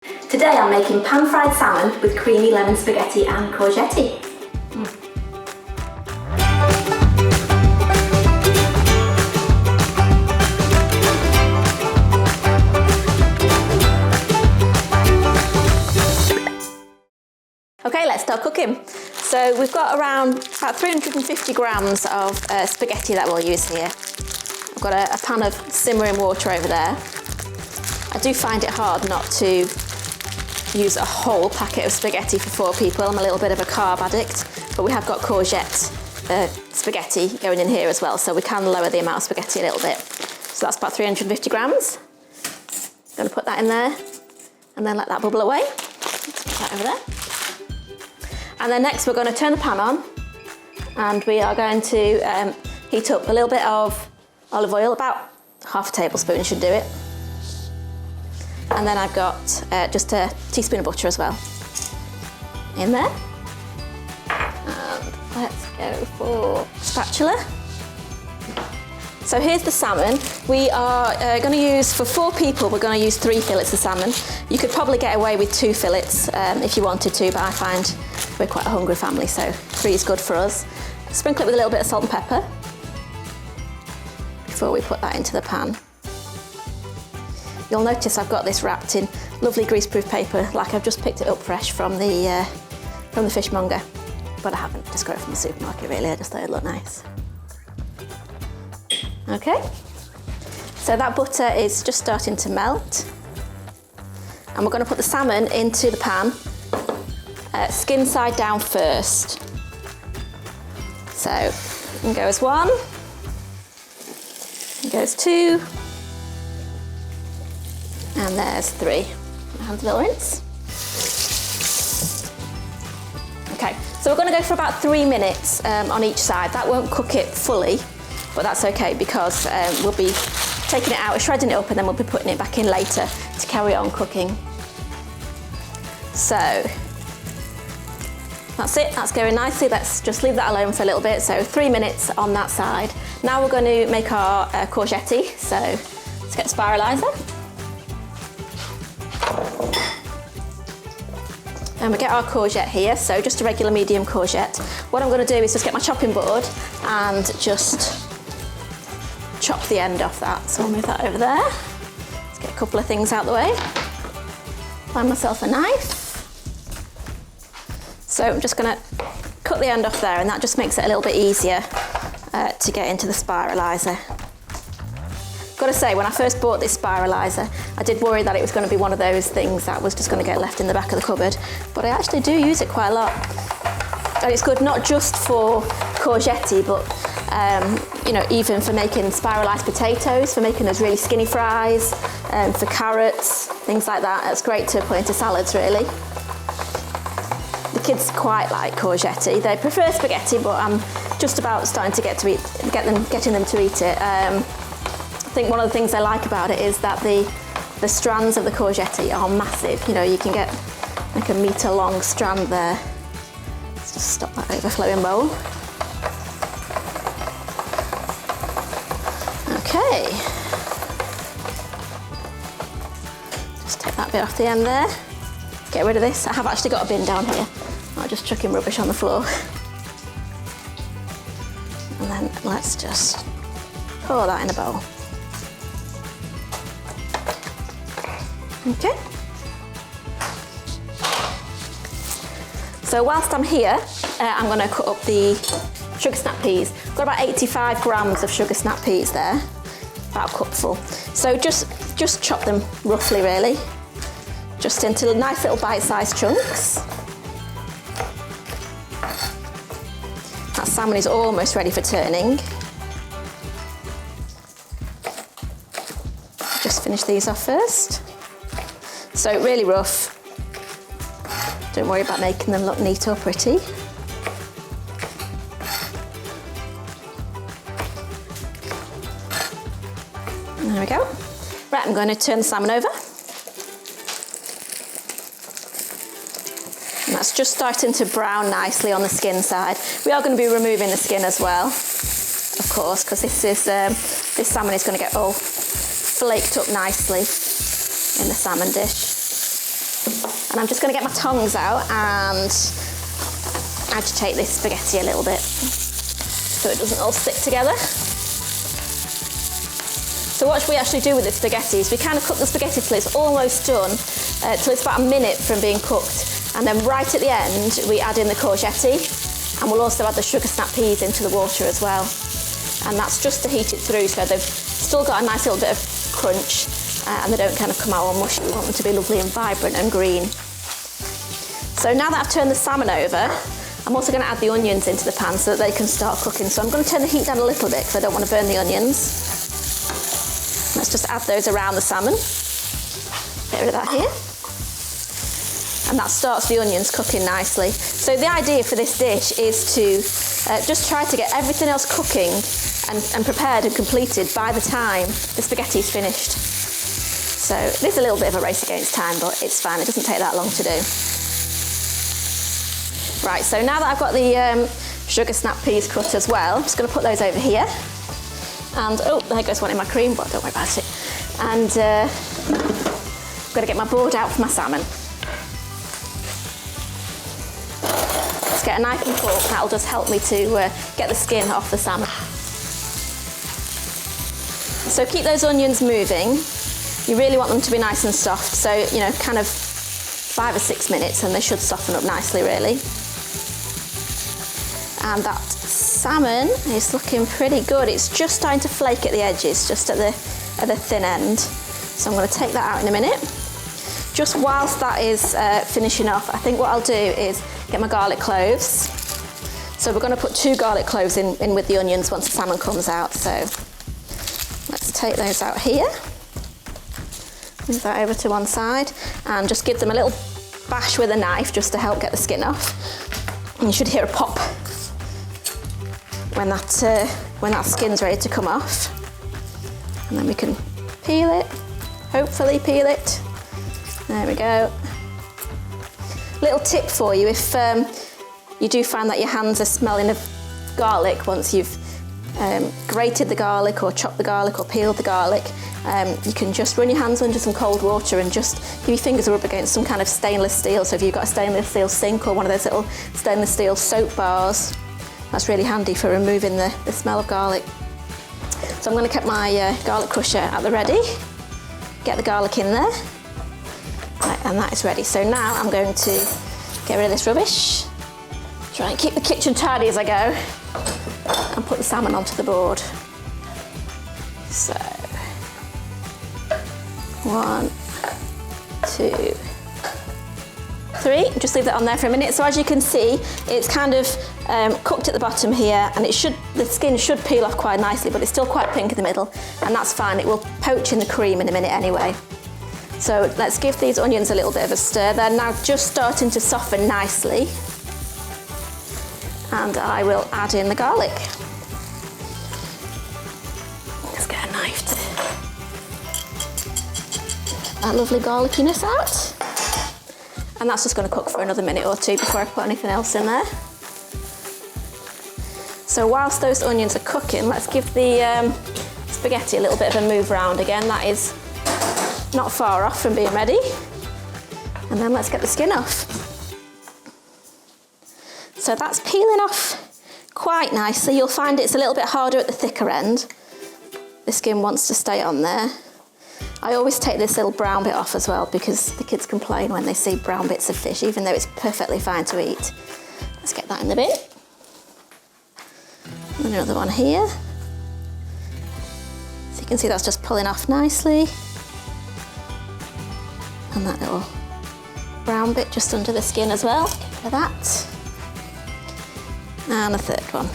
Today I'm making pan-fried salmon with creamy lemon spaghetti and courgette. Okay, let's start cooking. So we've got around about 350 grams of spaghetti that we'll use here. I've got a pan of simmering water over there. I do find it hard not to use a whole packet of spaghetti for 4 people. I'm a little bit of a carb addict, but we have got courgette spaghetti going in here as well, so we can lower the amount of spaghetti a little bit. So that's about 350 grams. I'm going to put that in there and then let that bubble away. Let's put that over there. And then next we're going to turn the pan on and we are going to heat up a little bit of olive oil, about half a tablespoon should do it. And then I've got just a teaspoon of butter as well in there. And let's go for spatula. So here's the salmon. We are going to use, for 4 people, we're going to use 3 fillets of salmon. You could probably get away with 2 fillets if you wanted to, but I find we're quite a hungry family, so 3 is good for us. Sprinkle it with a little bit of salt and pepper before we put that into the pan. You'll notice I've got this wrapped in lovely greaseproof paper, like I've just picked it up fresh from the fishmonger. But I haven't, just got it from the supermarket really, I just thought it'd look nice. Okay, so that butter is just starting to melt. And we're going to put the salmon into the pan, skin side down first. So, in goes 1, in goes 2, and there's 3. Hands a little rinse. Okay, so we're going to go for about 3 minutes on each side. That won't cook it fully, but that's okay because we'll be taking it out, shredding it up, and then we'll be putting it back in later to carry on cooking. So that's it, that's going nicely. Let's just leave that alone for a little bit. So 3 minutes on that side. Now we're going to make our courgette. So let's get a spiralizer. And we get our courgette here, so just a regular medium courgette. What I'm going to do is just get my chopping board and just chop the end off that. So I'll move that over there. Let's get a couple of things out the way. Find myself a knife. So I'm just going to cut the end off there, and that just makes it a little bit easier to get into the spiralizer. Got to say, when I first bought this spiralizer, I did worry that it was going to be one of those things that was just going to get left in the back of the cupboard, but I actually do use it quite a lot. And it's good not just for courgette, but you know, even for making spiralised potatoes, for making those really skinny fries, for carrots, things like that. It's great to put into salads, really. The kids quite like courgette. They prefer spaghetti, but I'm just about starting to getting them to eat it. I think one of the things I like about it is that the strands of the courgette are massive. You know, you can get like a metre long strand there. Let's just stop that overflowing bowl. Okay. Just take that bit off the end there. Get rid of this. I have actually got a bin down here. I'm just chucking rubbish on the floor. And then let's just pour that in a bowl. Okay. So whilst I'm here, I'm going to cut up the sugar snap peas. I've got about 85 grams of sugar snap peas there, about a cupful. So just chop them roughly, really, just into nice little bite-sized chunks. That salmon is almost ready for turning. Just finish these off first. So really rough. Don't worry about making them look neat or pretty. There we go. Right, I'm going to turn the salmon over. And that's just starting to brown nicely on the skin side. We are going to be removing the skin as well, of course, because this salmon is going to get all flaked up nicely in the salmon dish. And I'm just going to get my tongs out and agitate this spaghetti a little bit so it doesn't all stick together. So what we actually do with the spaghetti is we kind of cook the spaghetti till it's almost done, till it's about a minute from being cooked. And then right at the end, we add in the courgette, and we'll also add the sugar snap peas into the water as well. And that's just to heat it through so they've still got a nice little bit of crunch and they don't kind of come out all mushy. We want them to be lovely and vibrant and green. So now that I've turned the salmon over, I'm also going to add the onions into the pan so that they can start cooking. So I'm going to turn the heat down a little bit because I don't want to burn the onions. Let's just add those around the salmon. Get rid of that here. And that starts the onions cooking nicely. So the idea for this dish is to just try to get everything else cooking and prepared and completed by the time the spaghetti is finished. So it is a little bit of a race against time, but it's fine. It doesn't take that long to do. Right, so now that I've got the sugar snap peas cut as well, I'm just going to put those over here. And, oh, there goes one in my cream, but don't worry about it. And I've got to get my board out for my salmon. Let's get a knife and fork. That'll just help me to get the skin off the salmon. So keep those onions moving. You really want them to be nice and soft. So, you know, kind of 5 or 6 minutes and they should soften up nicely, really. And that salmon is looking pretty good. It's just starting to flake at the edges, just at the thin end. So I'm going to take that out in a minute. Just whilst that is finishing off, I think what I'll do is get my garlic cloves. So we're going to put 2 garlic cloves in with the onions once the salmon comes out. So let's take those out here. Move that over to one side and just give them a little bash with a knife just to help get the skin off. And you should hear a pop when that skin's ready to come off. And then we can peel it, hopefully peel it. There we go. Little tip for you, if you do find that your hands are smelling of garlic once you've grated the garlic or chopped the garlic or peeled the garlic, you can just run your hands under some cold water and just give your fingers a rub against some kind of stainless steel. So if you've got a stainless steel sink or one of those little stainless steel soap bars, that's really handy for removing the smell of garlic. So I'm going to get my garlic crusher at the ready, get the garlic in there, right, and that is ready. So now I'm going to get rid of this rubbish, try and keep the kitchen tidy as I go, and put the salmon onto the board. So 1, 2, 3, just leave that on there for a minute. So as you can see, it's kind of cooked at the bottom here, and the skin should peel off quite nicely, but it's still quite pink in the middle, and that's fine. It will poach in the cream in a minute anyway. So let's give these onions a little bit of a stir. They're now just starting to soften nicely, and I will add in the garlic. Let's get a knife to that lovely garlickiness out. And that's just going to cook for another minute or 2 before I put anything else in there. So whilst those onions are cooking, let's give the spaghetti a little bit of a move round again. That is not far off from being ready. And then let's get the skin off. So that's peeling off quite nicely. You'll find it's a little bit harder at the thicker end. The skin wants to stay on there. I always take this little brown bit off as well because the kids complain when they see brown bits of fish, even though it's perfectly fine to eat. Let's get that in the bin. And another one here. So you can see that's just pulling off nicely. And that little brown bit just under the skin as well. Get rid of that. And a third one.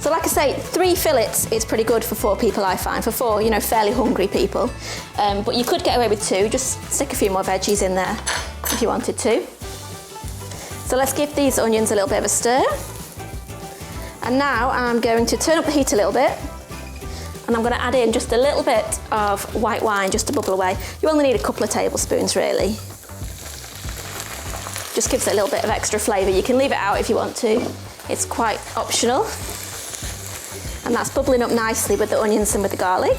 So like I say, 3 fillets is pretty good for 4 people, I find, for 4, you know, fairly hungry people. But you could get away with 2, just stick a few more veggies in there if you wanted to. So let's give these onions a little bit of a stir. And now I'm going to turn up the heat a little bit, and I'm going to add in just a little bit of white wine just to bubble away. You only need a couple of tablespoons, really. Just gives it a little bit of extra flavour. You can leave it out if you want to. It's quite optional. And that's bubbling up nicely with the onions and with the garlic.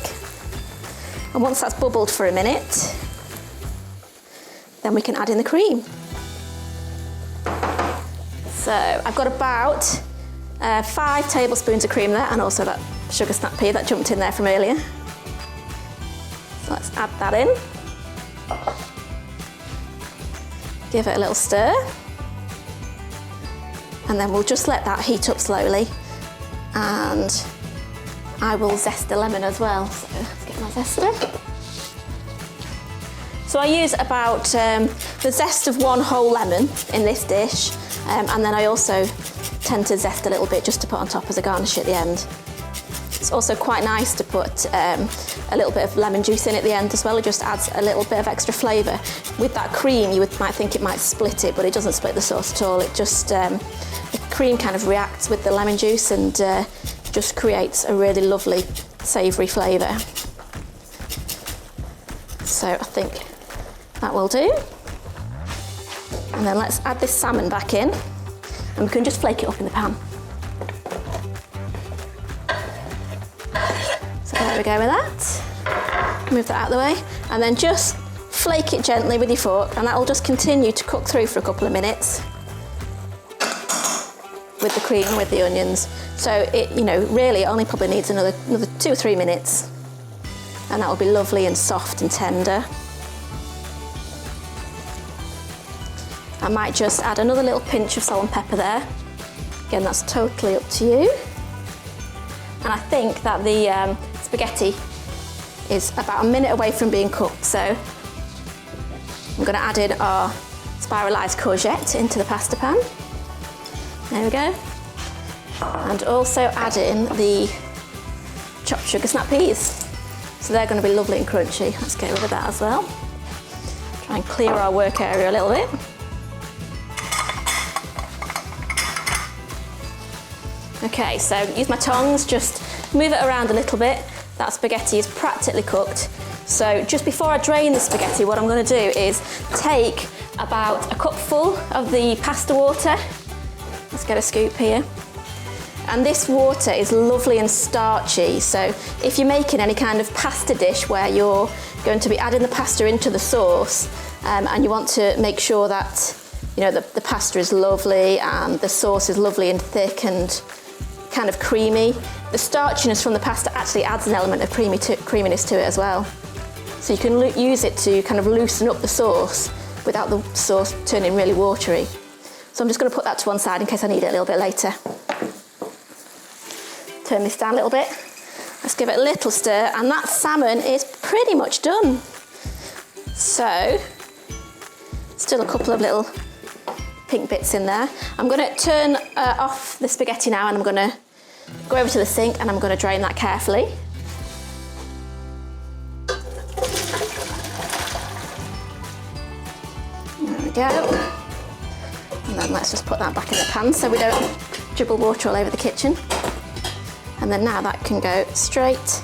And once that's bubbled for a minute, then we can add in the cream. So I've got about 5 tablespoons of cream there, and also that sugar snap pea that jumped in there from earlier. So let's add that in. Give it a little stir. And then we'll just let that heat up slowly. And I will zest the lemon as well. So let's get my zester. So I use about the zest of 1 whole lemon in this dish. And then I also tend to zest a little bit just to put on top as a garnish at the end. It's also quite nice to put a little bit of lemon juice in at the end as well. It just adds a little bit of extra flavour. With that cream, you might think it might split it, but it doesn't split the sauce at all. It just, the cream kind of reacts with the lemon juice and just creates a really lovely savoury flavour. So I think that will do. And then let's add this salmon back in, and we can just flake it up in the pan. So there we go with that. Move that out of the way, and then just flake it gently with your fork, and that will just continue to cook through for a couple of minutes with the cream and with the onions. So it, really only probably needs another 2 or 3 minutes, and that will be lovely and soft and tender. I might just add another little pinch of salt and pepper there. Again, that's totally up to you. And I think that the spaghetti is about a minute away from being cooked, so I'm going to add in our spiralised courgette into the pasta pan. There we go. And also add in the chopped sugar snap peas. So they're going to be lovely and crunchy. Let's get rid of that as well. Try and clear our work area a little bit. Okay, so use my tongs, just move it around a little bit. That spaghetti is practically cooked. So just before I drain the spaghetti, what I'm going to do is take about a cupful of the pasta water. Let's get a scoop here. And this water is lovely and starchy, so if you're making any kind of pasta dish where you're going to be adding the pasta into the sauce, and you want to make sure that the pasta is lovely and the sauce is lovely and thick and kind of creamy, the starchiness from the pasta actually adds an element of creaminess to it as well. So you can use it to kind of loosen up the sauce without the sauce turning really watery. So I'm just going to put that to one side in case I need it a little bit later. Turn this down a little bit. Let's give it a little stir, and that salmon is pretty much done. So, still a couple of little pink bits in there. I'm going to turn off the spaghetti now, and I'm going to go over to the sink and I'm going to drain that carefully. There we go. And then let's just put that back in the pan so we don't dribble water all over the kitchen. And then now that can go straight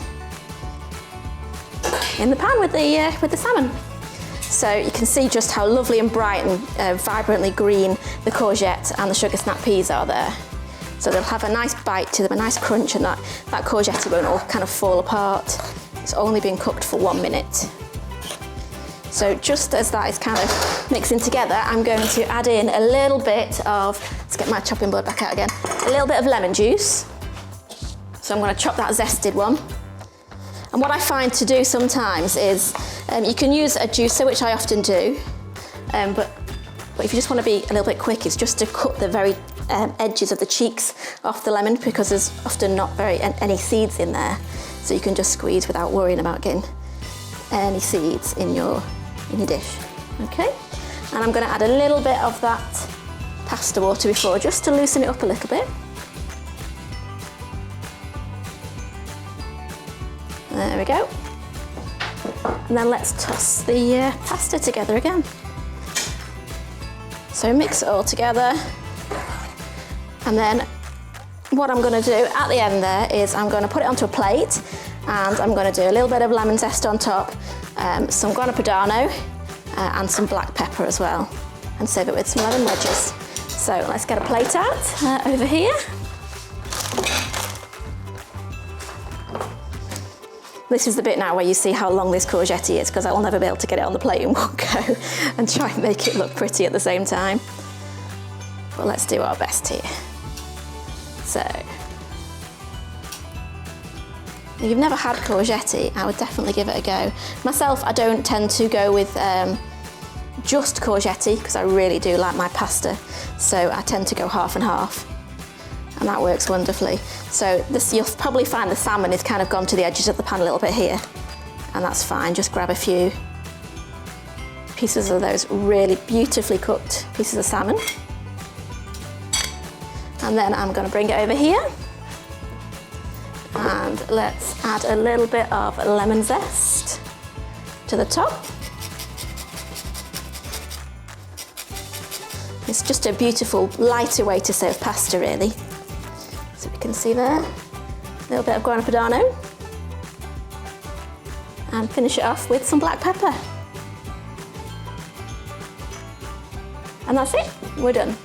in the pan with the salmon. So you can see just how lovely and bright and vibrantly green the courgette and the sugar snap peas are there. So they'll have a nice bite to them, a nice crunch, and that courgette won't all kind of fall apart. It's only been cooked for 1 minute. So just as that is kind of mixing together, I'm going to add in a little bit of, let's get my chopping board back out again, a little bit of lemon juice. So I'm going to chop that zested one. And what I find to do sometimes is, you can use a juicer, which I often do, but if you just want to be a little bit quick, it's just to cut the very edges of the cheeks off the lemon, because there's often not any seeds in there. So you can just squeeze without worrying about getting any seeds in your dish. Okay, and I'm going to add a little bit of that pasta water before, just to loosen it up a little bit. There we go. And then let's toss the pasta together again. So mix it all together. And then what I'm going to do at the end there is I'm going to put it onto a plate, and I'm going to do a little bit of lemon zest on top, some grana padano, and some black pepper as well, and serve it with some lemon wedges. So let's get a plate out over here. This is the bit now where you see how long this courgette is, because I will never be able to get it on the plate in one go and try and make it look pretty at the same time. But let's do our best here. So, if you've never had courgette, I would definitely give it a go. Myself, I don't tend to go with just courgette because I really do like my pasta, so I tend to go half and half, and that works wonderfully. So this, you'll probably find the salmon has kind of gone to the edges of the pan a little bit here, and that's fine. Just grab a few pieces of those really beautifully cooked pieces of salmon, and then I'm going to bring it over here, and let's add a little bit of lemon zest to the top. It's just a beautiful, lighter way to serve pasta, really. So we can see there, a little bit of grana padano, and finish it off with some black pepper. And that's it, we're done.